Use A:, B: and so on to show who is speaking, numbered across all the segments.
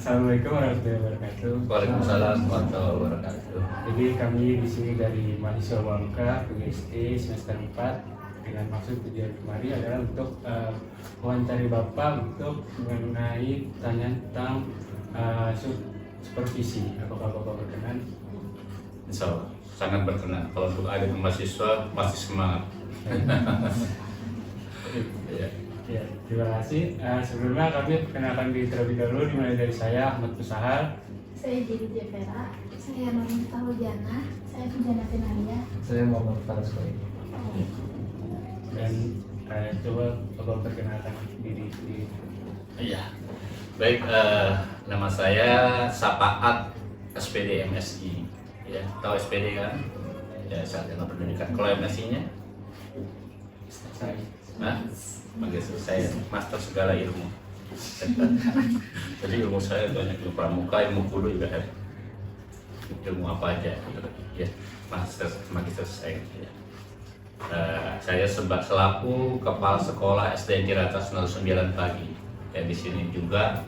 A: Assalamualaikum warahmatullahi wabarakatuh.
B: Waalaikumsalam warahmatullahi wabarakatuh.
A: Jadi kami di sini dari mahasiswa Bangka PGSD semester 4 dengan maksud tujuan kemari adalah untuk wawancari Bapak untuk mengenai pertanyaan tentang supervisi. Apakah Bapak berkenan?
B: Insya Allah sangat berkenan. Kalau untuk ada mahasiswa pasti semangat. Ya.
A: Ya, terima kasih. Sebelumnya kami perkenalkan diri terlebih dahulu, dimulai dari saya Ahmad Pusahar.
C: Saya Jadi Jevera, saya Nonita Hujana, saya Hujana Tenaria.
D: Saya Muhammad Faras Koi.
A: Dan coba Bapak perkenalkan diri.
B: Iya. Baik, nama saya Sapaat SPD MSI. Ya, tahu SPD kan? Ya, Sarjana Pendidikan. Kalau MSI-nya?
A: Saya.
B: Nah, saya master segala ilmu. Jadi ilmu saya banyak, ilmu pramuka, ilmu kudu juga ada. Ilmu apa aja, ya, magister saya. Ya. Saya selaku kepala sekolah SD Ciracas 09 Pagi. Ya, di sini juga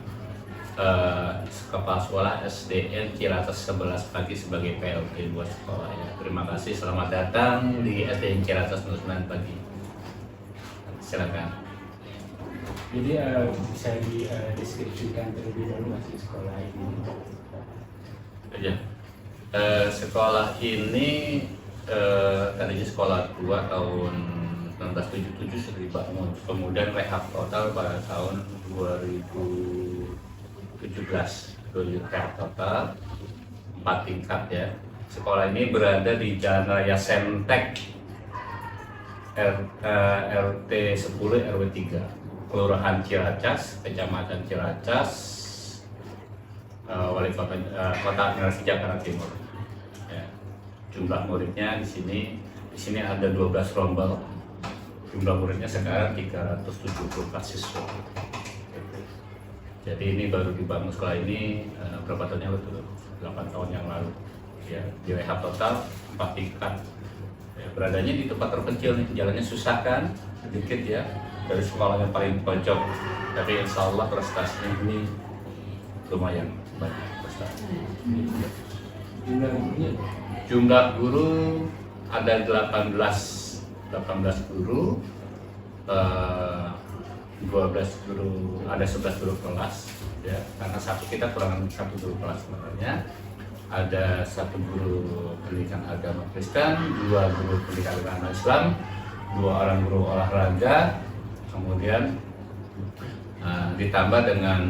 B: kepala sekolah SDN Ciracas 11 Pagi sebagai PLT buat sekolah. Ya. Terima kasih, selamat datang di SDN Ciracas 09 Pagi. Silakan.
A: Jadi bisa dideskripsikan terlebih dahulu masih sekolah ini.
B: Ya. Sekolah ini tadinya sekolah tua tahun 1977 sudah dibangun, kemudian rehab total pada tahun 2017. Rehab total 4 tingkat ya. Sekolah ini berada di Jalan Raya Sentek, RT 10 RW 3, Kelurahan Ciracas, Kecamatan Ciracas, Wali Kota Administrasi Jakarta Timur. Ya. Jumlah muridnya di sini ada 12 rombel. Jumlah muridnya sekarang 374 siswa. Jadi ini baru dibangun sekolah ini berapa tahun yang lalu? 8 tahun yang lalu. Ya, direhab total 4 tingkat. Ya, beradanya di tempat terpencil nih, jalannya susah kan, sedikit ya, dari sekolah yang paling pojok. Tapi insya Allah prestasinya ini lumayan banyak prestasi. Jumlah guru ada 18 guru, 12 guru, ada 11 guru kelas ya, karena kita kurang 1 guru kelas sebenarnya. Ada 1 guru pendidikan agama Kristen, 2 guru pendidikan agama Islam, 2 orang guru olahraga, kemudian ditambah dengan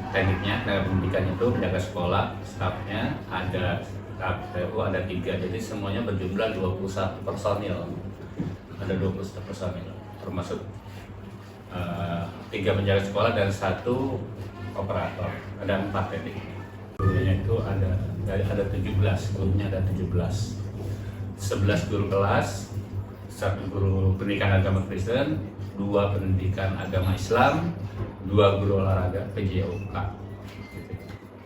B: tekniknya, tenaga pendidikan itu penjaga sekolah, stafnya ada staf PU ada 3, jadi semuanya berjumlah 21 personil. Ada 21 personil, termasuk 3 penjaga sekolah dan 1 operator. Ada 4 teknik. Gurunya itu ada 17, gurunya ada 17. 11 guru kelas, 1 guru pendidikan agama Kristen, 2 pendidikan agama Islam, 2 guru olahraga PJOK.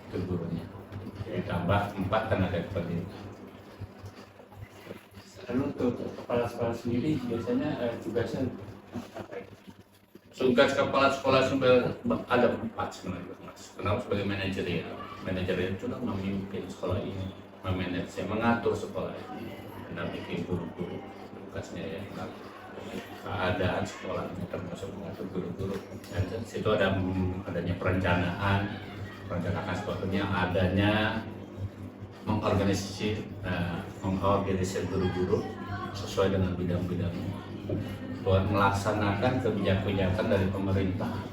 B: Itu gurunya. Ditambah 4 tenaga pendidik.
A: Lalu untuk kepala sekolah sendiri biasanya tugasnya apa itu?
B: Tugas kepala sekolah ada 4 sebenarnya, Mas. Kenapa? Sebagai manajerial. Manajerial itu kan memimpin sekolah ini, memanage, mengatur sekolah ini, mendampingi guru-guru. Tugasnya ya, keadaan sekolahnya termasuk mengatur guru-guru. Dan di situ adanya perencanaan sebetulnya adanya mengorganisasi guru-guru sesuai dengan bidang-bidangnya. Buat melaksanakan kebijakan dari pemerintah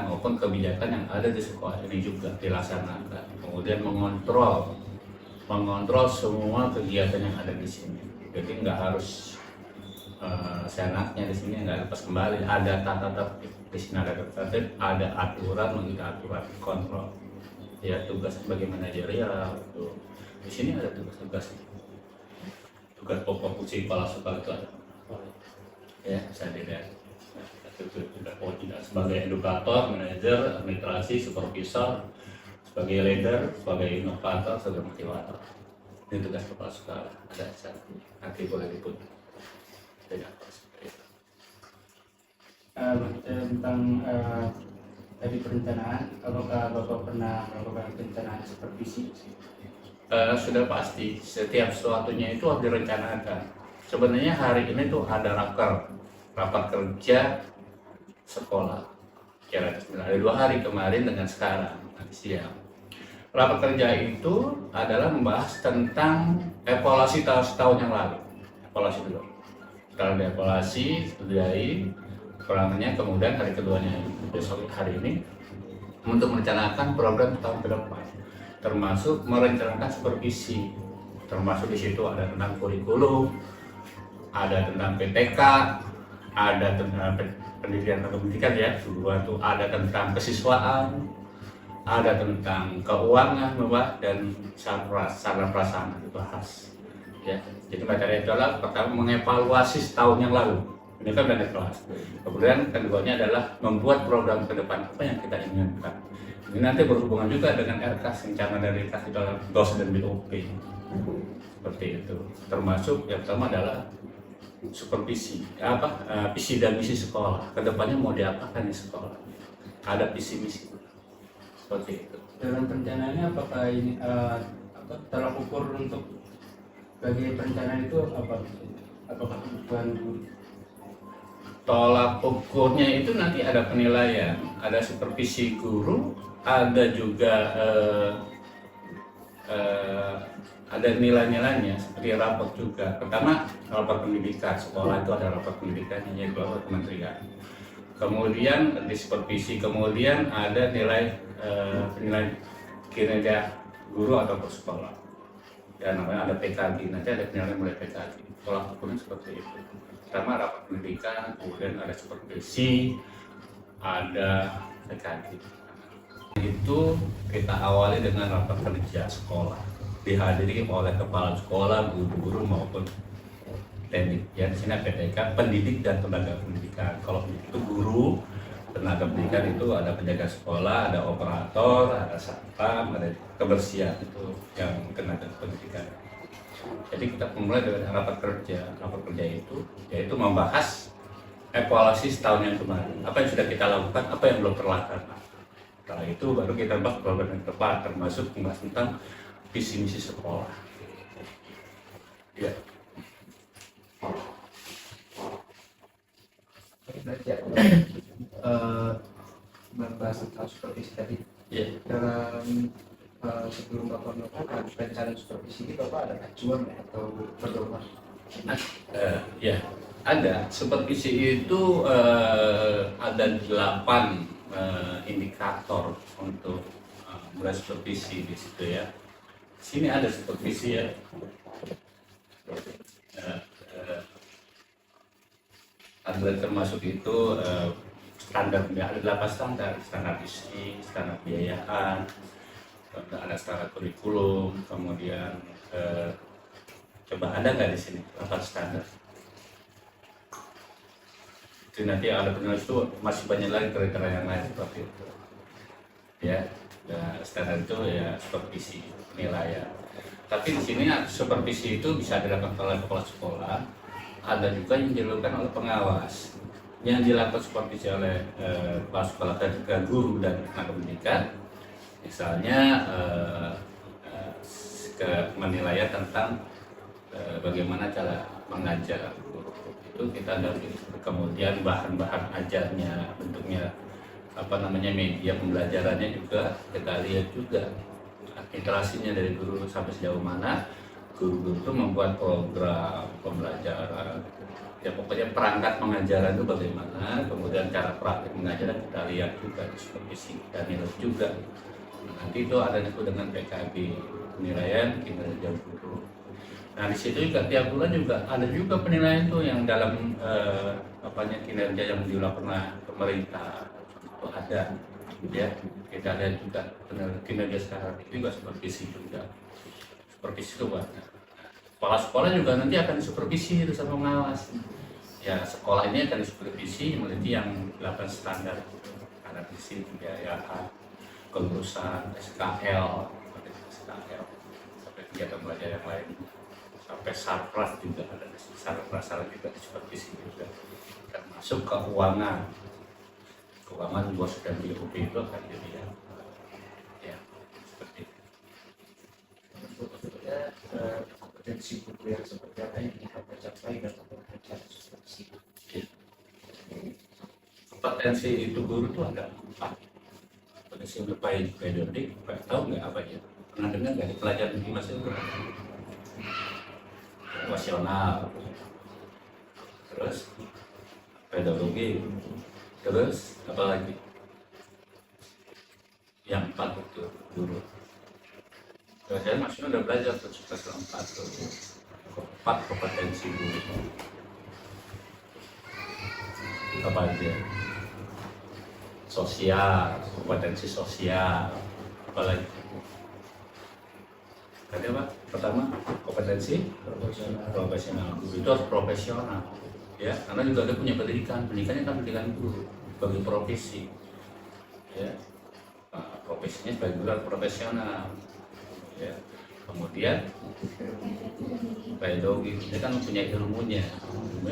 B: maupun kebijakan yang ada di sekolah ini juga dilaksanakan. Kemudian mengontrol semua kegiatan yang ada di sini. Jadi nggak harus seenaknya di sini, nggak lepas kembali. Ada tata tertib di sini, ada tertib, ada aturan, mengikuti aturan, kontrol. Ya, tugas sebagai manajerial itu di sini ada tugas pokok fungsi kepala sekolah itu ada. Ya, saya dilihat sebagai edukator, manajer, administrasi, supervisor, sebagai leader, sebagai inovator, sebagai motivator. Ini tugas kepala sekolah. Ada satu, nanti boleh diput. Tidak seperti itu.
A: Tentang tadi perencanaan, apakah Bapak pernah melakukan perencanaan supervisi?
B: Sudah pasti, setiap sesuatunya itu harus direncanakan. Sebenarnya hari ini tuh ada rapat kerja sekolah. Kira-kira ada 2 hari kemarin dengan sekarang, nanti siang. Rapat kerja itu adalah membahas tentang evaluasi tahun yang lalu. Evaluasi dulu. Setelah dievaluasi, studi kekurangannya, kemudian hari keduanya besok hari ini untuk merencanakan program tahun ke depan, termasuk merencanakan supervisi, termasuk di situ ada tentang kurikulum, ada tentang PTK, ada tentang pendidikan atau pendidikan ya, kedua itu ada tentang kesiswaan, ada tentang keuangan, dan sarana prasarana dibahas. Ya, jadi materi itu adalah pertama mengevaluasi setahun yang lalu. Ini kan dari kelas. Kemudian keduanya adalah membuat program ke depan apa yang kita inginkan. Ini nanti berhubungan juga dengan RKAS, rencana dari RKAS di dalam GOS dan BOP. Seperti itu. Termasuk yang pertama adalah supervisi, visi dan misi sekolah. Kedepannya mau diapakan di sekolah? Ada visi misi. Seperti itu.
A: Dalam perencanaannya apakah ini tolak ukur untuk bagi perencanaan itu apa? Apakah kebutuhan guru?
B: Tolak ukurnya itu nanti ada penilaian, ada supervisi guru, ada juga ada nilai-nilainya seperti raport juga. Pertama raport pendidikan sekolah itu ada raport pendidikan yang dikeluarkan oleh kementerian. Kemudian di supervisi, kemudian ada nilai penilaian kinerja guru atau sekolah. Ya namanya ada PKG, nanti ada penilaian mulai PKG. Tolak ukurnya seperti itu. Pertama rapat pendidikan, kemudian ada supervisi, ada PKG. Itu kita awali dengan rapat kerja sekolah, dihadiri oleh kepala sekolah, guru-guru maupun teknik. Ya di sini PTK, pendidik dan tenaga pendidikan. Kalau itu guru, tenaga pendidikan itu ada penjaga sekolah, ada operator, ada satpam, ada kebersihan, itu yang tenaga pendidikan. Jadi kita mulai dengan rapat kerja. Rapat kerja itu yaitu membahas evaluasi setahun yang kemarin. Apa yang sudah kita lakukan, apa yang belum terlaksana. Setelah itu baru kita bahas program yang tepat, termasuk membahas tentang visi misi sekolah. Ya.
D: Membahas tentang supervisi tadi.
B: Ya.
D: Dalam sebelum Bapak melakukan perencanaan supervisi ini, Bapak ada acuan atau pedoman?
B: Ya, ada. Supervisi itu ada 8 indikator untuk mulai supervisi di situ ya. Sini ada supervisi ya. Ada termasuk itu standar, ada 8 standar isi, standar biayaan, ada standar kurikulum, kemudian coba ada nggak di sini 8 standar? Itu nanti ada penulis itu masih banyak lagi kriteria yang lain seperti itu. Ya, standar itu ya supervisi penilaian. Tapi di sini supervisi itu bisa dilakukan oleh kepala sekolah, ada juga yang dilakukan oleh pengawas. Yang dilakukan supervisi oleh kepala sekolah dan juga guru dan tenaga pendidikan. Misalnya penilaian tentang bagaimana cara mengajar itu kita dari, kemudian bahan-bahan ajarnya, bentuknya media pembelajarannya juga kita lihat juga interaksinya dari guru sampai sejauh mana guru-guru itu membuat program pembelajaran. Ya pokoknya perangkat pengajaran itu bagaimana, kemudian cara praktik mengajaran kita lihat juga di supervisi dan nilai juga. Nanti itu ada itu dengan PKB, penilaian kinerja guru. Nah di situ juga tiap bulan juga ada juga penilaian itu yang dalam kinerja yang dilakukan oleh pemerintah itu ada. Ya kita lihat juga kinerja sekarang itu juga supervisi juga. Supervisi itu banyak. Kepala sekolah juga nanti akan disupervisi itu sama pengawas. Ya sekolah ini akan disupervisi meneliti yang 8 standar, ada visi, pembiayaan, kelulusan, SKL, sampai kegiatan belajar yang lain, sampai sarpras juga ada, sarpras juga disupervisi juga, termasuk keuangan keuangan bos dan BOP itu akan jadi ya seperti itu.
D: Sebetulnya kompetensi guru yang seperti apa yang kita capai dalam pengajaran supervisi.
B: Kompetensi itu guru itu ada 4. Kompetensi periodik, tahu nggak apa ya? Pernah dengar nggak di pelajaran di masa itu? Situasional, terus pedagogi, terus apa lagi? Yang 4 itu guru. Saya masih udah belajar tuh semester 4 tuh 4 kompetensi guru. Apa aja? Sosial, kompetensi sosial, apalagi? Tadi apa? Pertama kompetensi profesional. Guru itu harus profesional, ya, karena juga ada punya pendidikannya kan pendidikan guru bagi profesi, ya. Profesinya sebagai guru harus profesional, ya. Kemudian pedagogi dia kan punya ilmunya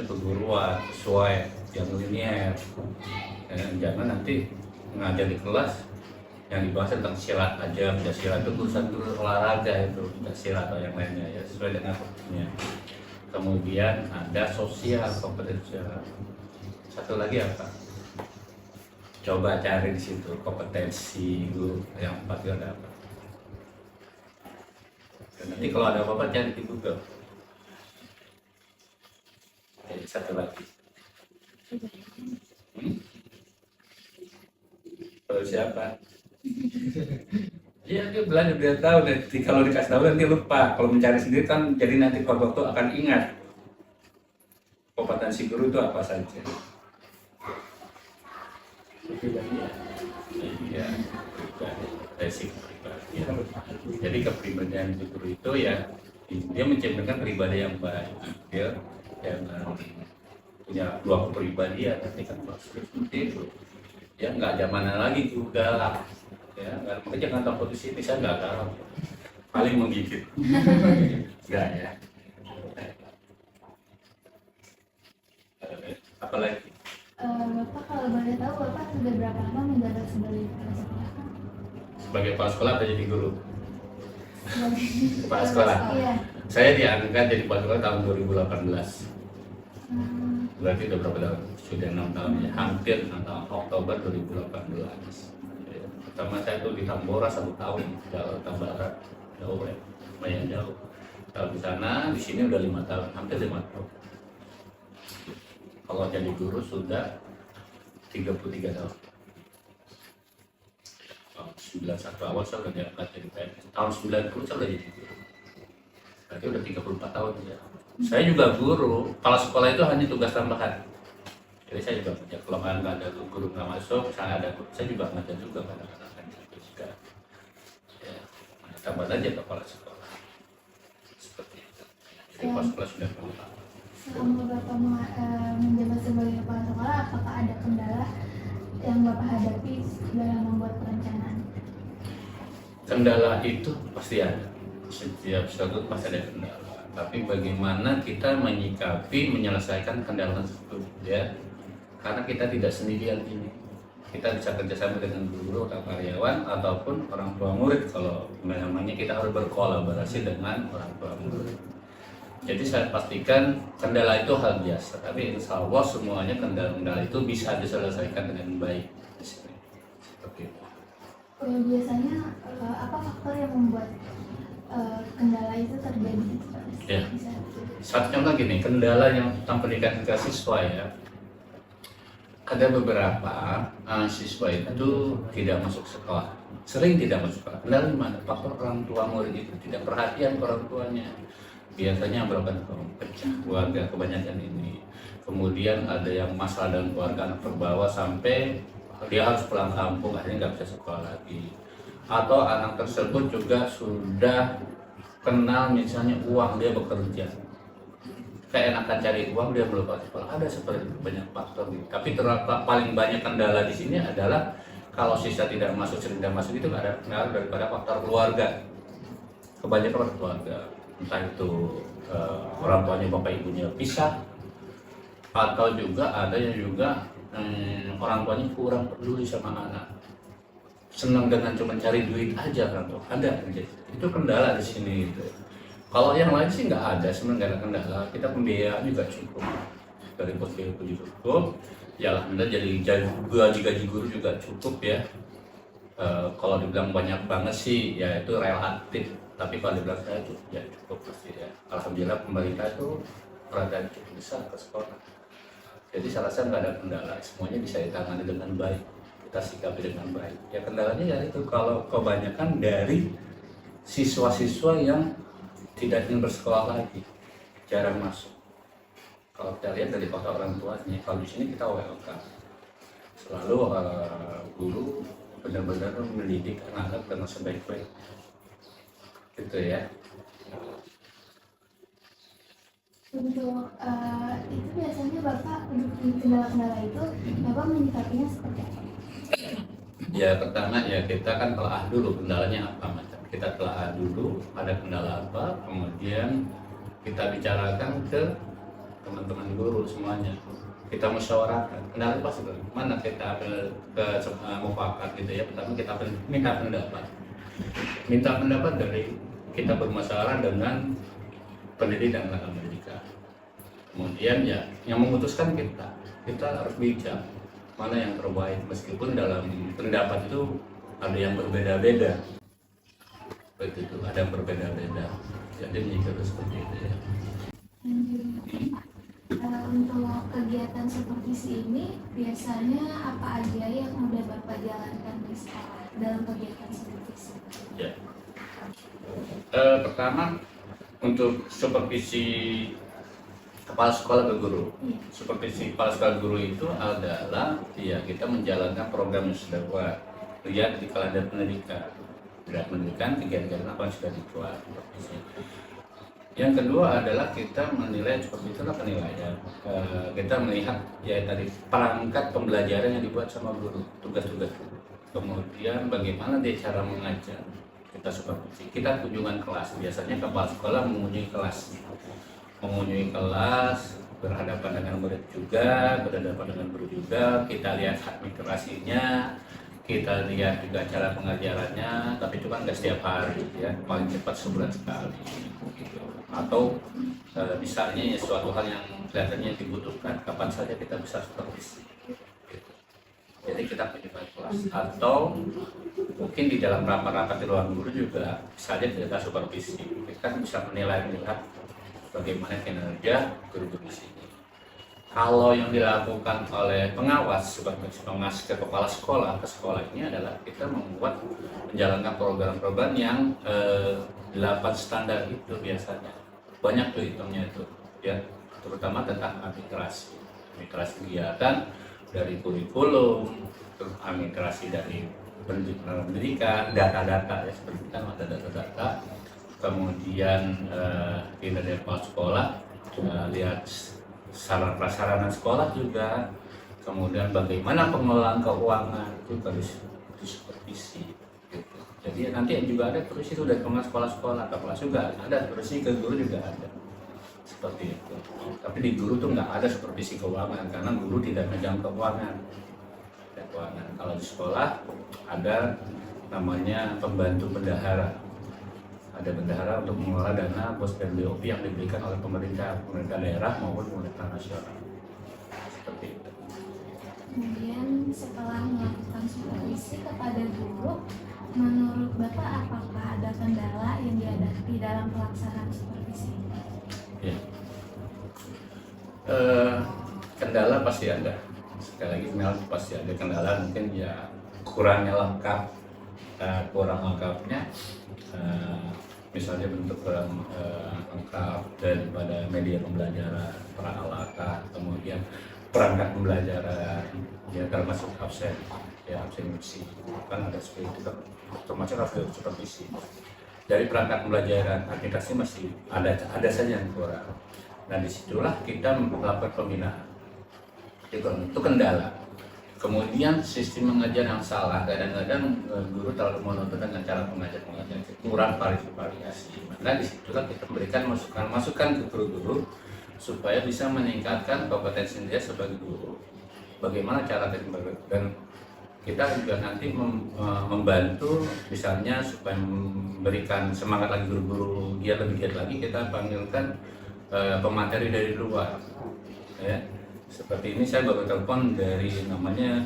B: perguruan sesuai yang linear, jangan nanti ngajar di kelas yang dibahas tentang silat aja, silat itu urusan dulu olahraga itu, silat atau yang lainnya ya sesuai dengan fokusnya. Kemudian ada sosial kompetensi. Satu lagi apa? Coba cari di situ kompetensi guru yang 4 itu ada apa? Dan nanti kalau ada apa-apa cari di Google. Jadi satu lagi. Kalau siapa? Iya dia belajar dia tahu nanti kalau dikasih tahu nanti lupa, kalau mencari sendiri kan jadi nanti waktu akan ingat kompetensi guru itu apa saja. Iya, basic pribadi. Jadi kepribadian guru itu ya dia mencerminkan pribadi yang baik, ya, yang punya 2 kepribadian, nanti kan seperti itu. Ya nggak zamanan lagi juga lah, ya nggak, jangan takut di sini, saya nggak tahu, paling menggigit, nggak ya. Apalagi?
C: Bapak kalau boleh tahu Bapak sudah berapa lama menjabat sebagai kepala sekolah?
B: Sebagai kepala sekolah atau jadi guru? Kepala
C: Sebagai
B: sekolah.
C: Iya.
B: Saya diangkat jadi kepala sekolah tahun 2018. Berarti udah berapa tahun? Sudah 6 tahun ya, hampir 6 tahun, Oktober 2018. Ya, pertama saya tuh di Tambora 1 tahun, Jakarta Barat, jauh ya, lumayan jauh. Kalau di sana, di sini udah 5 tahun, hampir 5 tahun. Kalau jadi guru sudah 33 tahun. Tahun 91 awal saya udah diangkat jadi PNS. Tahun 90 saya udah jadi guru. Berarti udah 34 tahun ya. Saya juga guru, kepala sekolah itu hanya tugas tambahan. Jadi saya juga punya, kalau nggak ada guru nggak masuk, misalnya ada guru, saya juga ngajar juga kadang-kadang kan gitu juga. Ya, tambah aja kepala sekolah. Seperti itu. Jadi kepala sekolah sudah berapa?
C: Selama Bapak menjabat sebagai kepala sekolah, apakah ada kendala yang Bapak hadapi dalam membuat perencanaan?
B: Kendala itu pasti ada. Setiap suatu pasti ada kendala. Tapi bagaimana kita menyikapi, menyelesaikan kendala tersebut, ya? Karena kita tidak sendirian ini. Kita bisa kerjasama dengan guru atau karyawan ataupun orang tua murid. Kalau namanya kita harus berkolaborasi dengan orang tua murid. Jadi saya pastikan kendala itu hal biasa. Tapi insya Allah semuanya kendala itu bisa diselesaikan dengan baik. Seperti itu.
C: Biasanya apa faktor yang membuat kendala itu terjadi?
B: Ya. Satu contoh gini, kendala yang tentang pendidikan siswa ya. Ada beberapa siswa itu tidak masuk sekolah, sering tidak masuk sekolah. Kendala di mana? Faktor orang tua murid itu tidak perhatian ke orang tuanya. Biasanya berapa pecah keluarga kebanyakan ini. Kemudian ada yang masalah dengan keluarga anak terbawa sampai dia harus pulang kampung, akhirnya nggak bisa sekolah lagi. Atau anak tersebut juga sudah kenal misalnya uang, dia bekerja, keenakan cari uang, dia belum sekolah. Ada seperti itu, banyak faktor gitu. Tapi paling banyak kendala di sini adalah kalau siswa tidak masuk, sering tidak masuk itu ada kendala daripada faktor keluarga. Kebanyakan faktor keluarga, entah itu orang tuanya bapak ibunya pisah, atau juga ada yang juga orang tuanya kurang peduli sama anak, senang dengan cuma cari duit aja kan tuh, ada aja. Itu kendala di sini gitu. Kalau yang lain sih nggak ada, sebenarnya nggak ada kendala. Kita pembiayaan juga cukup, dari posyandu juga cukup. Ya alhamdulillah, jadi gaji guru juga cukup ya. Kalau dibilang banyak banget sih, ya itu relatif. Tapi kalau dibilang saya itu ya cukup pasti ya. Alhamdulillah pemerintah itu perhatian cukup besar ke sekolah. Jadi saya rasa nggak ada kendala, semuanya bisa ditangani dengan baik, kita sikapi dengan baik. Ya kendalanya ya itu kalau kebanyakan dari siswa-siswa yang tidak ingin bersekolah lagi, jarang masuk. Kalau kita lihat dari kota orang tuanya, kalau di sini kita welcome, selalu guru benar-benar mendidik anak-anak dengan sebaik-baik, gitu ya.
C: Untuk itu biasanya Bapak untuk kendala-kendala itu Bapak menyikapinya seperti apa?
B: Ya pertama ya kita kan telah dulu kendalanya apa macam. Kita telah dulu ada kendala apa, kemudian kita bicarakan ke teman-teman guru semuanya. Kita musyawarahkan. Kendala pasti mana kita ke mufakat gitu ya. Pertama kita minta pendapat. Minta pendapat dari kita bermasalah dengan pendidik dan tenaga pendidikan. Kemudian ya yang memutuskan kita harus bijak mana yang terbaik, meskipun dalam pendapat itu ada yang berbeda-beda. Begitu, ada yang berbeda-beda. Jadi menyikap seperti itu ya.
C: Untuk kegiatan supervisi ini biasanya apa aja yang udah Bapak jalankan di sekolah dalam kegiatan supervisi?
B: Ya. Pertama untuk supervisi kepala sekolah ke guru. Supervisi kepala sekolah guru itu adalah ya kita menjalankan program yang sudah buat. Lihat di kalender pendidikan. Tidak pendidikan kegiatan apa yang sudah dibuat. Yang kedua adalah kita menilai seperti itulah penilaian. Kita melihat ya tadi perangkat pembelajaran yang dibuat sama guru, tugas-tugas guru. Kemudian bagaimana dia cara mengajar. Kita supervisi. Kita kunjungan kelas. Biasanya kepala sekolah mengunjungi kelas, berhadapan dengan murid juga, berhadapan dengan guru juga. Kita lihat administrasinya, kita lihat juga cara pengajarannya, tapi itu kan nggak setiap hari ya, paling cepat sebulan sekali gitu. Atau misalnya ya, suatu hal yang kelihatannya dibutuhkan, kapan saja kita bisa supervisi gitu. Jadi kita kunjungan kelas, atau mungkin di dalam rapat-rapat di ruang guru juga bisa aja kita supervisi. Kita bisa menilai bagaimana kinerja guru-guru di sini. Kalau yang dilakukan oleh pengawas sebagai pengawas ke kepala sekolah, ke sekolah ini adalah kita membuat menjalankan program-program yang 8 standar itu biasanya. Banyak tuh hitungnya itu ya, terutama tentang administrasi kegiatan dari kurikulum, terus administrasi dari pendidikan, data-data ya, seperti kan ada data-data. Kemudian kinerja kepala sekolah, lihat sarana prasarana sekolah juga, kemudian bagaimana pengelolaan keuangan itu harus disupervisi gitu. Jadi nanti juga ada terus itu dari sekolah-sekolah, ke kelas juga ada, terus ke guru juga ada seperti itu. Tapi di guru tuh nggak ada supervisi keuangan karena guru tidak megang keuangan. Kalau di sekolah ada namanya pembantu bendahara. Ada bendahara untuk mengelola dana pos dan BOP yang diberikan oleh pemerintah daerah maupun pemerintah nasional. Seperti itu.
C: Kemudian setelah melakukan supervisi kepada guru, menurut Bapak apakah ada kendala yang dihadapi dalam pelaksanaan supervisi ini?
B: Ya. Kendala pasti ada. Sekali lagi kendala pasti ada. Kendala mungkin ya kurang lengkapnya. Misalnya bentuk kurang lengkap daripada media pembelajaran, peralatan, kemudian perangkat pembelajaran, ya termasuk absen misi, kan ada seperti itu, termasuk harus supervisi. Dari perangkat pembelajaran, aplikasi masih ada saja yang kurang. Nah disitulah kita melakukan pembinaan. Itu kendala. Kemudian sistem mengajar yang salah, kadang-kadang guru terlalu monoton dengan cara mengajar kurang variasi. Maka disitulah kita memberikan masukan ke guru-guru supaya bisa meningkatkan kompetensi dia sebagai guru. bagaimana cara dan kita juga nanti membantu misalnya supaya memberikan semangat lagi guru-guru dia lebih giat lagi, kita panggilkan pemateri dari luar ya. Seperti ini saya baru telepon dari namanya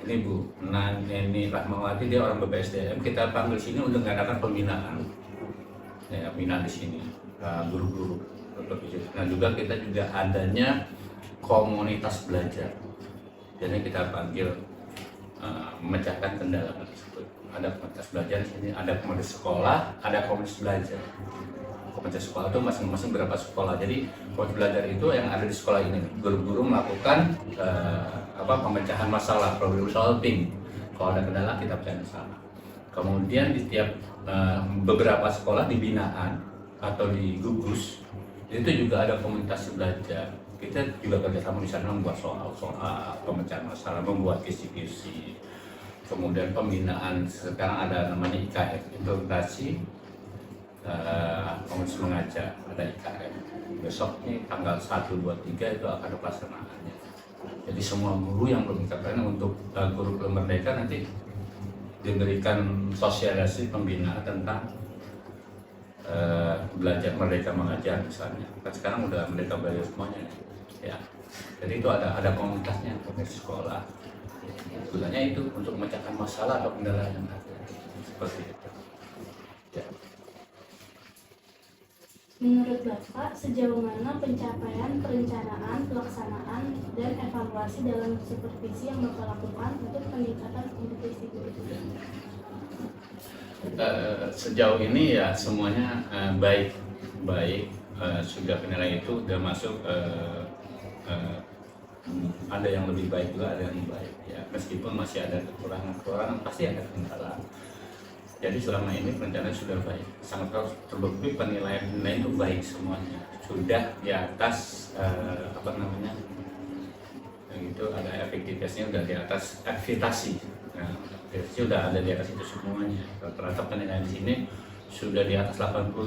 B: ini Bu Neni Rahmawati, dia orang BPSDM, kita panggil sini untuk mengadakan pembinaan ya, bina di sini guru-guru. Nah juga kita juga adanya komunitas belajar, jadi kita panggil memecahkan kendala tersebut. Ada komunitas belajar di sini, ada komunitas sekolah, ada komunitas belajar. Komunitas sekolah itu masing-masing berapa sekolah. Jadi komunitas belajar itu yang ada di sekolah ini, guru-guru melakukan pemecahan masalah, problem solving. Kalau ada kendala kita pecah masalah. Kemudian di setiap beberapa sekolah di binaan atau di gugus itu juga ada komunitas belajar. Kita juga kerjasama di sana membuat soal-soal, pemecahan masalah, membuat kisi-kisi. Kemudian pembinaan, sekarang ada namanya IKM, integrasi komunitas mengajar, ada IKM. Besok nih tanggal 1, 2, 3 itu akan pelaksanaannya. Jadi semua guru yang belum terkena untuk guru belum merdeka nanti diberikan sosialisasi pembinaan tentang belajar merdeka mengajar misalnya. Kan sekarang udah merdeka belajar semuanya ya. Jadi itu ada komunitasnya, komunitas sekolah. Gunanya itu untuk memecahkan masalah atau kendala yang ada. Seperti itu. Ya.
C: Menurut Bapak, sejauh mana pencapaian, perencanaan, pelaksanaan, dan evaluasi dalam supervisi yang Bapak lakukan untuk peningkatan kompetensi guru?
B: Sejauh ini ya semuanya baik, sudah penilaian itu sudah masuk, ada yang lebih baik juga, ada yang lebih baik ya, meskipun masih ada kekurangan pasti ada kendala. Jadi selama ini perencanaan sudah baik, sangat terbukti penilaian itu baik semuanya, sudah di atas itu ada efektivitasnya, sudah di atas akreditasi. Nah, sudah ada di atas itu semuanya. Rata-rata penilaian di sini sudah di atas 85.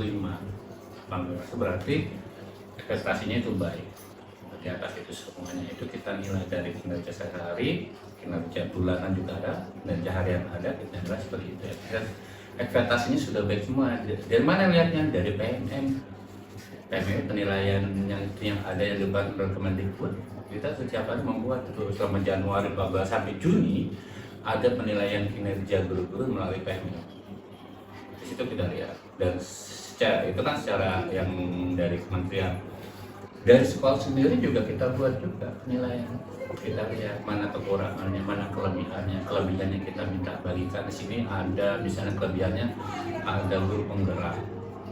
B: Berarti prestasinya itu baik. Di atas itu semuanya itu kita nilai dari kinerja sehari, kinerja bulanan juga ada, kinerja harian ada, kita nilai seperti itu ya. Ekspektasinya sudah baik semua. Dari mana lihatnya? Dari PMM. PMM penilaian yang ada yang dibuat oleh Kemendikbud. Kita setiap hari membuat itu selama Januari 14 sampai Juni ada penilaian kinerja guru-guru melalui PMM. Di situ kita lihat, dan secara yang dari kementerian, dari sekolah sendiri juga kita buat juga penilaian. Kita lihat mana kekurangannya, mana kelebihannya kita minta bagikan. Di sini ada misalnya kelebihannya, ada guru penggerak,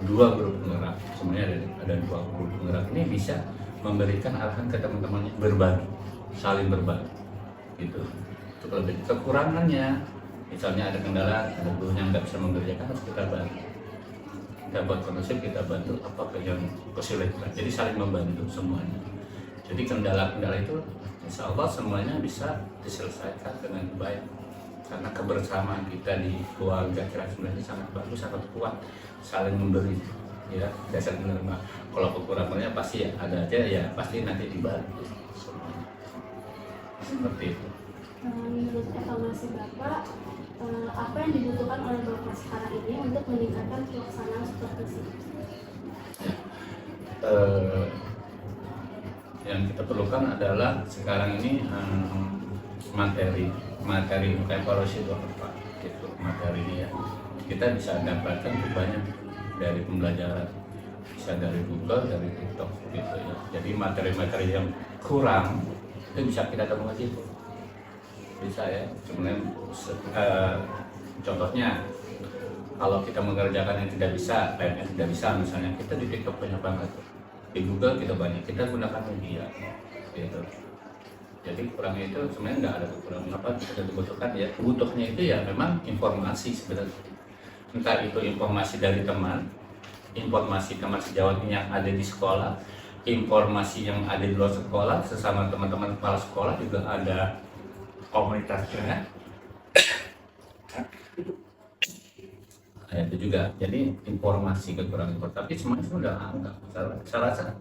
B: 2 guru penggerak, sebenarnya ada 2 guru penggerak ini bisa memberikan arahan ke teman-temannya, berbagi, saling berbagi, gitu. Itu lebih kekurangannya, misalnya ada kendala, ada guru yang nggak bisa mengerjakan, harus kita bantu. Kita buat kondusif, kita bantu apakah yang kesulitan. Jadi saling membantu semuanya. Jadi kendala-kendala itu, insya Allah semuanya bisa diselesaikan dengan baik. Karena kebersamaan kita di keluarga kira sebenarnya sangat bagus, sangat kuat, saling memberi. Ya, dasar menerima. Kalau kekurangannya pasti ya ada aja ya, pasti nanti dibantu semuanya. Seperti itu.
C: Menurut evaluasi Bapak, apa yang dibutuhkan oleh Bapak sekarang ini untuk meningkatkan pelaksanaan supervisi?
B: Yang kita perlukan adalah sekarang ini materi evaluasi itu apa, gitu materinya ya. Kita bisa dapatkan banyak dari pembelajaran, bisa dari Google, dari TikTok gitu ya. Jadi materi-materi yang kurang itu bisa kita temukan di situ. Bisa ya, sebenarnya contohnya kalau kita mengerjakan yang tidak bisa, PNS tidak bisa misalnya, kita di TikTok banyak banget, di Google kita banyak, kita gunakan media gitu. Jadi kurangnya itu sebenarnya nggak ada kekurangan apa kita dibutuhkan ya. Kebutuhannya itu ya memang informasi sebenarnya, entah itu informasi dari teman, informasi teman sejawat yang ada di sekolah, informasi yang ada di luar sekolah, sesama teman-teman kepala sekolah juga ada komunitasnya. Nah, itu juga, jadi informasi kekurangan, tapi semuanya sudah anggap salah. Saya rasa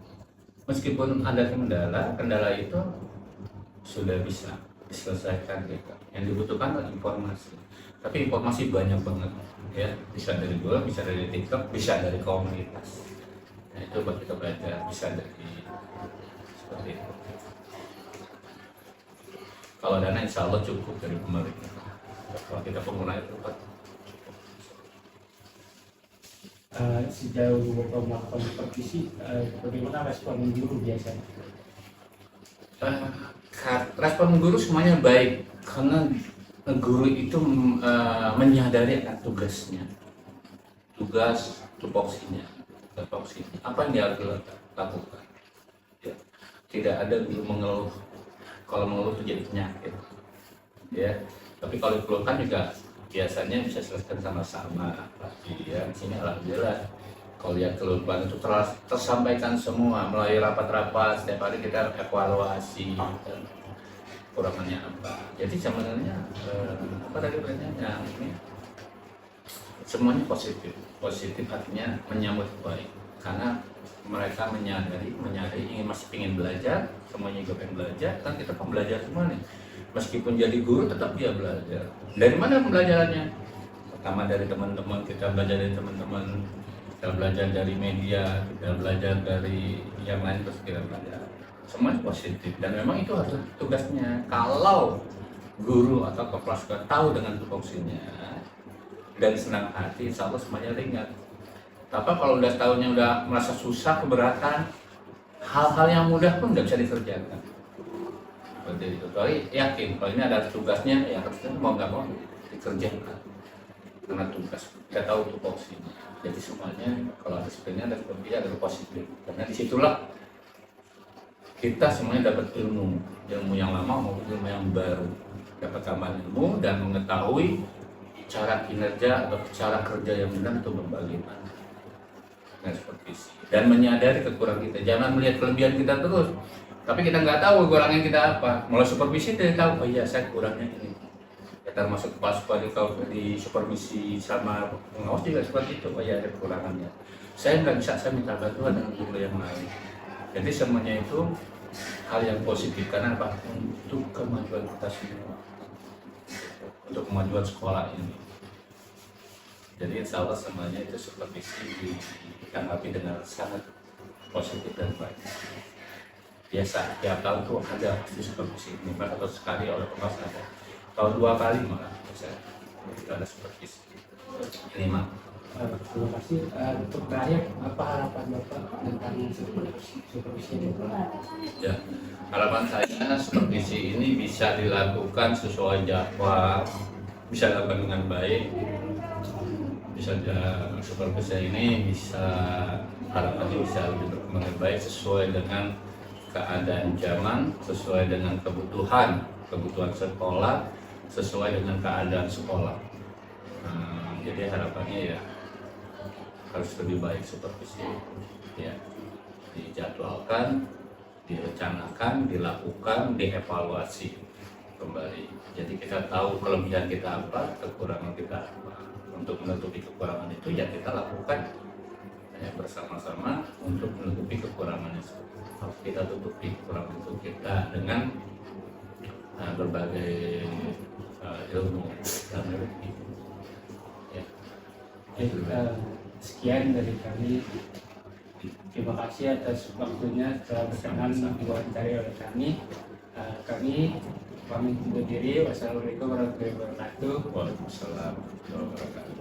B: meskipun ada kendala itu sudah bisa diselesaikan gitu. Yang dibutuhkan adalah informasi. Tapi informasi banyak banget ya, bisa dari Google, bisa dari TikTok, bisa dari komunitas. Nah, itu buat kita belajar, bisa dari seperti itu. Kalau dana insya Allah cukup dari pemerintah. Kalau kita pengguna itu
A: sejauh Bapak melakukan supervisi, bagaimana respon guru biasanya?
B: Respon guru semuanya baik karena guru itu menyadari akan tugasnya, tugas tupoksinya, apa yang dia harus lakukan. Ya. Tidak ada guru mengeluh, kalau mengeluh itu jadi penyakit. Ya, tapi kalau dikeluhkan juga biasanya bisa selesaikan sama-sama. Ya, di sini alhamdulillah kalau lihat keluhan itu tersampaikan semua melalui rapat-rapat. Setiap hari kita evaluasi kurangannya apa. Jadi sebenarnya apa tadi pertanyaannya ini semuanya positif artinya menyambut baik karena mereka menyadari masih ingin belajar, semuanya juga pengen belajar, kan kita pembelajar semua nih. Meskipun jadi guru tetap dia belajar. Dari mana pembelajarannya? Pertama dari teman-teman, kita belajar dari teman-teman, kita belajar dari media, kita belajar dari yang lain, terus kita belajar. Semuanya positif dan memang itu harus tugasnya. Kalau guru atau kepala sekolah tahu dengan tupoksinya dan senang hati, insya Allah semuanya ringan. Tapi kalau udah tahunnya udah merasa susah, keberatan, hal-hal yang mudah pun nggak bisa dikerjakan. Seperti itu. Tapi yakin kalau ini ada tugasnya, ya harusnya mau nggak mau dikerjakan. Karena tugas kita tahu tupoksinya. Jadi semuanya kalau ada sebenarnya ada seperti ada positif. Karena disitulah kita semuanya dapat ilmu yang lama maupun ilmu yang baru, dapat tambahan ilmu dan mengetahui cara kinerja atau cara kerja yang benar untuk bagaimana. Nah, seperti itu. Dan menyadari kekurangan kita, jangan melihat kelebihan kita terus, tapi kita nggak tahu kekurangan kita apa. Mulai supervisi kita tahu, oh iya saya kurangnya ini. Ya, termasuk kepala sekolah di supervisi sama pengawas juga seperti itu, oh iya ada kekurangannya. Saya nggak bisa, saya minta bantuan dengan guru yang lain. Jadi semuanya itu hal yang positif karena apa? Untuk kemajuan kita semua, untuk kemajuan sekolah ini. Jadi insya Allah semuanya itu supervisi ditanggapi dengan sangat positif dan baik. Biasa tiap tahun tuh ada pasti supervisi minimal atau sekali oleh pengawas ada. Tahun 2 kali malah bisa ada supervisi minimal.
A: Terima kasih. Untuk terakhir, apa harapan Bapak tentang supervisi ini?
B: Ya, harapan saya supervisi ini bisa dilakukan sesuai jadwal, bisa dilakukan dengan baik. Bisa supervisi ini bisa harapannya bisa lebih berkembang dengan baik sesuai dengan keadaan zaman, sesuai dengan kebutuhan sekolah, sesuai dengan keadaan sekolah. Jadi harapannya ya harus lebih baik supervisi ya, dijadwalkan, direncanakan, dilakukan, dievaluasi kembali. Jadi kita tahu kelebihan kita apa, kekurangan kita apa. Untuk menutupi kekurangan itu ya kita lakukan ya, bersama-sama untuk menutupi kekurangan itu. Harus kita tutupi kekurangan itu kita dengan berbagai ilmu dan ilmu. Ya.
A: Sekian dari kami. Terima kasih atas waktunya telah berkenan diwawancari oleh kami. Kami pamit undur diri. Wassalamualaikum warahmatullahi wabarakatuh.
B: Waalaikumsalam warahmatullahi wabarakatuh.